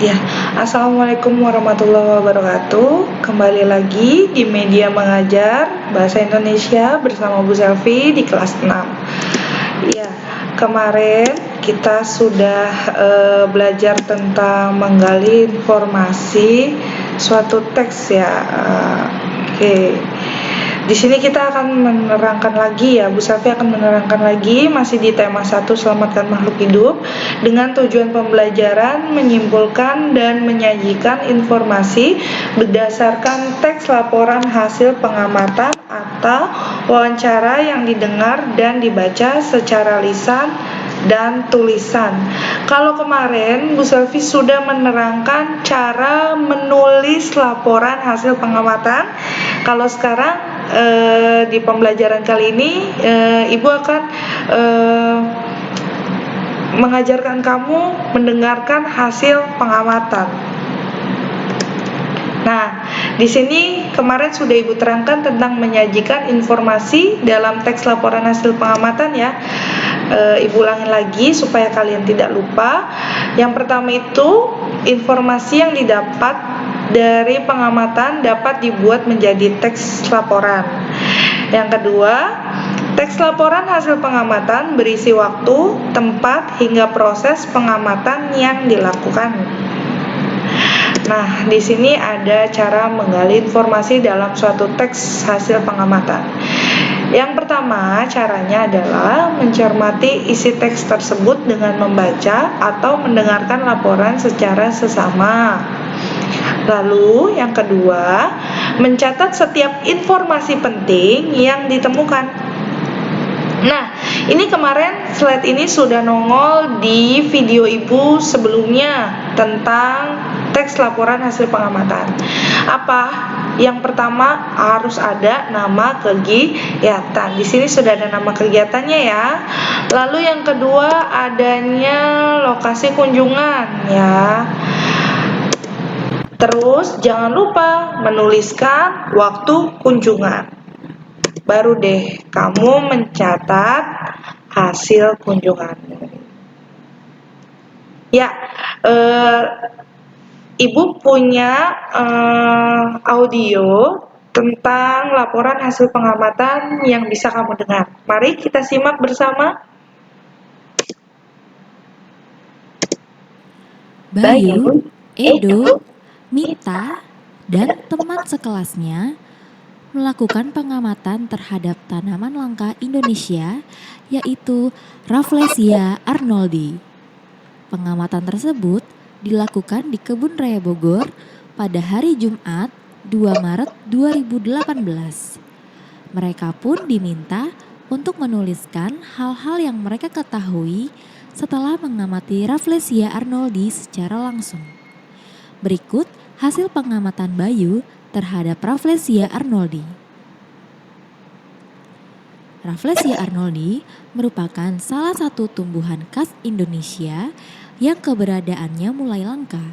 Ya, Assalamualaikum warahmatullahi wabarakatuh. Kembali lagi di Media Mengajar Bahasa Indonesia bersama Bu Selvi di kelas 6. Ya, kemarin kita sudah belajar tentang menggali informasi suatu teks ya. Oke. Di sini kita akan menerangkan lagi ya, Bu Safi akan menerangkan lagi masih di tema 1 selamatkan makhluk hidup dengan tujuan pembelajaran menyimpulkan dan menyajikan informasi berdasarkan teks laporan hasil pengamatan atau wawancara yang didengar dan dibaca secara lisan dan tulisan. Kalau kemarin Bu Selvi sudah menerangkan cara menulis laporan hasil pengamatan, kalau sekarang di pembelajaran kali ini Ibu akan mengajarkan kamu mendengarkan hasil pengamatan. Nah, di sini kemarin sudah Ibu terangkan tentang menyajikan informasi dalam teks laporan hasil pengamatan ya. Ibu ulangin lagi supaya kalian tidak lupa. Yang pertama itu, informasi yang didapat dari pengamatan dapat dibuat menjadi teks laporan. Yang kedua, teks laporan hasil pengamatan berisi waktu, tempat, hingga proses pengamatan yang dilakukan. Nah, di sini ada cara menggali informasi dalam suatu teks hasil pengamatan. Yang pertama, caranya adalah mencermati isi teks tersebut dengan membaca atau mendengarkan laporan secara sesama. Lalu, yang kedua, mencatat setiap informasi penting yang ditemukan. Nah, ini kemarin slide ini sudah nongol di video Ibu sebelumnya tentang teks laporan hasil pengamatan. Apa? Yang pertama harus ada nama kegiatan. Di sini sudah ada nama kegiatannya ya. Lalu yang kedua adanya lokasi kunjungan ya. Terus jangan lupa menuliskan waktu kunjungan. Baru deh kamu mencatat hasil kunjunganmu. Ya, Ibu punya audio tentang laporan hasil pengamatan yang bisa kamu dengar. Mari kita simak bersama. Bayu, Edo, Mita, dan teman sekelasnya melakukan pengamatan terhadap tanaman langka Indonesia, yaitu Rafflesia arnoldi. Pengamatan tersebut dilakukan di Kebun Raya Bogor pada hari Jumat 2 Maret 2018. Mereka pun diminta untuk menuliskan hal-hal yang mereka ketahui setelah mengamati Rafflesia arnoldi secara langsung. Berikut hasil pengamatan Bayu terhadap Rafflesia arnoldi. Rafflesia arnoldi merupakan salah satu tumbuhan khas Indonesia yang keberadaannya mulai langka.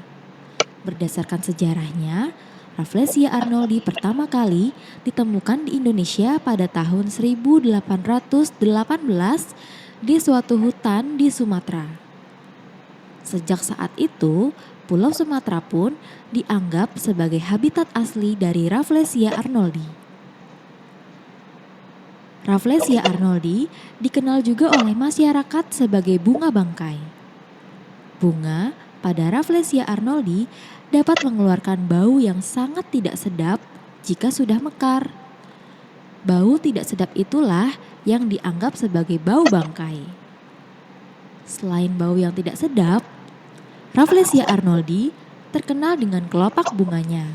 Berdasarkan sejarahnya, Rafflesia arnoldi pertama kali ditemukan di Indonesia pada tahun 1818 di suatu hutan di Sumatera. Sejak saat itu, Pulau Sumatera pun dianggap sebagai habitat asli dari Rafflesia arnoldi. Rafflesia arnoldi dikenal juga oleh masyarakat sebagai bunga bangkai. Bunga pada Rafflesia arnoldi dapat mengeluarkan bau yang sangat tidak sedap jika sudah mekar. Bau tidak sedap itulah yang dianggap sebagai bau bangkai. Selain bau yang tidak sedap, Rafflesia arnoldi terkenal dengan kelopak bunganya.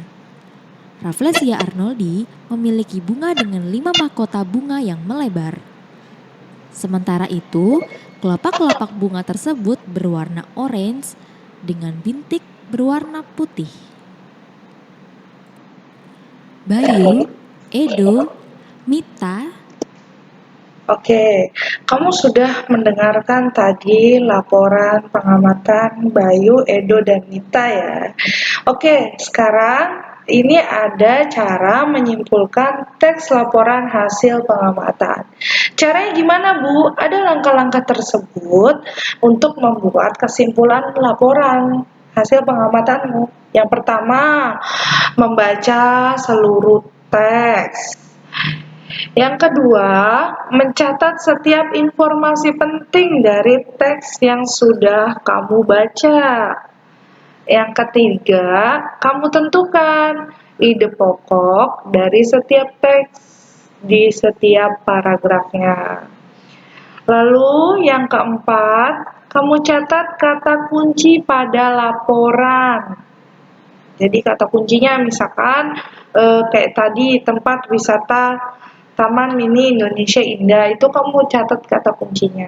Rafflesia arnoldi memiliki bunga dengan 5 mahkota bunga yang melebar. Sementara itu, kelopak-kelopak bunga tersebut berwarna orange dengan bintik berwarna putih. Bayu, Edo, Mita. Oke, kamu sudah mendengarkan tadi laporan pengamatan Bayu, Edo, dan Mita ya. Oke, sekarang ini ada cara menyimpulkan teks laporan hasil pengamatan. Caranya gimana, Bu? Ada langkah-langkah tersebut untuk membuat kesimpulan laporan. hasil pengamatanmu. Yang pertama, membaca seluruh teks. Yang kedua, mencatat setiap informasi penting dari teks yang sudah kamu baca. Yang ketiga, kamu tentukan ide pokok dari setiap teks di setiap paragrafnya. Lalu yang keempat, kamu catat kata kunci pada laporan. Jadi kata kuncinya misalkan kayak tadi tempat wisata Taman Mini Indonesia Indah, itu kamu catat kata kuncinya.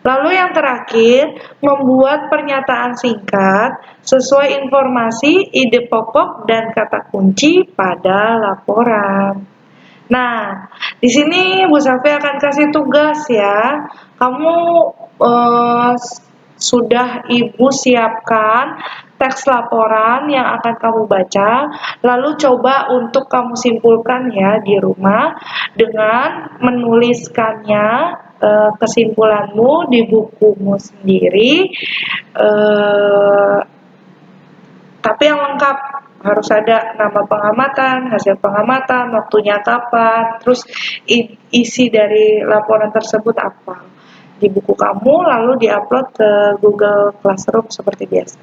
Lalu yang terakhir, membuat pernyataan singkat sesuai informasi, ide pokok, dan kata kunci pada laporan. Nah, di sini Bu Safi akan kasih tugas ya. Kamu sudah Ibu siapkan teks laporan yang akan kamu baca, lalu coba untuk kamu simpulkan ya di rumah dengan menuliskannya kesimpulanmu di bukumu sendiri, tapi yang lengkap. Harus ada nama pengamatan, hasil pengamatan, waktunya kapan, terus isi dari laporan tersebut apa di buku kamu, lalu diupload ke Google Classroom seperti biasa.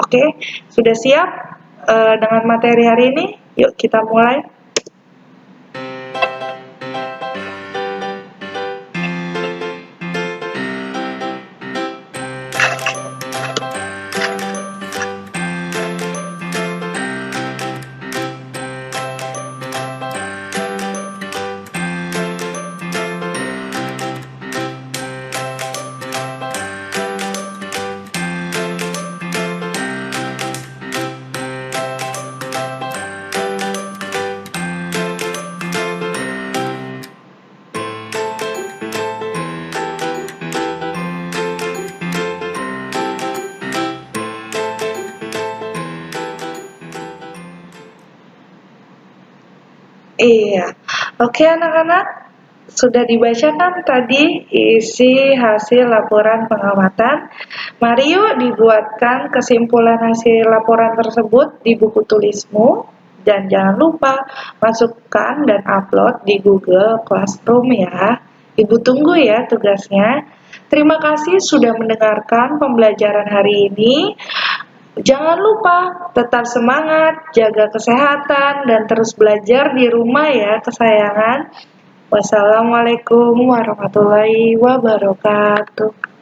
Oke, sudah siap dengan materi hari ini? Yuk kita mulai. Iya, oke anak-anak, sudah dibacakan tadi isi hasil laporan pengamatan. Mari yuk dibuatkan kesimpulan hasil laporan tersebut di buku tulismu. Dan jangan lupa masukkan dan upload di Google Classroom ya. Ibu tunggu ya tugasnya. Terima kasih sudah mendengarkan pembelajaran hari ini. Jangan lupa tetap semangat, jaga kesehatan, dan terus belajar di rumah ya kesayangan. Wassalamualaikum warahmatullahi wabarakatuh.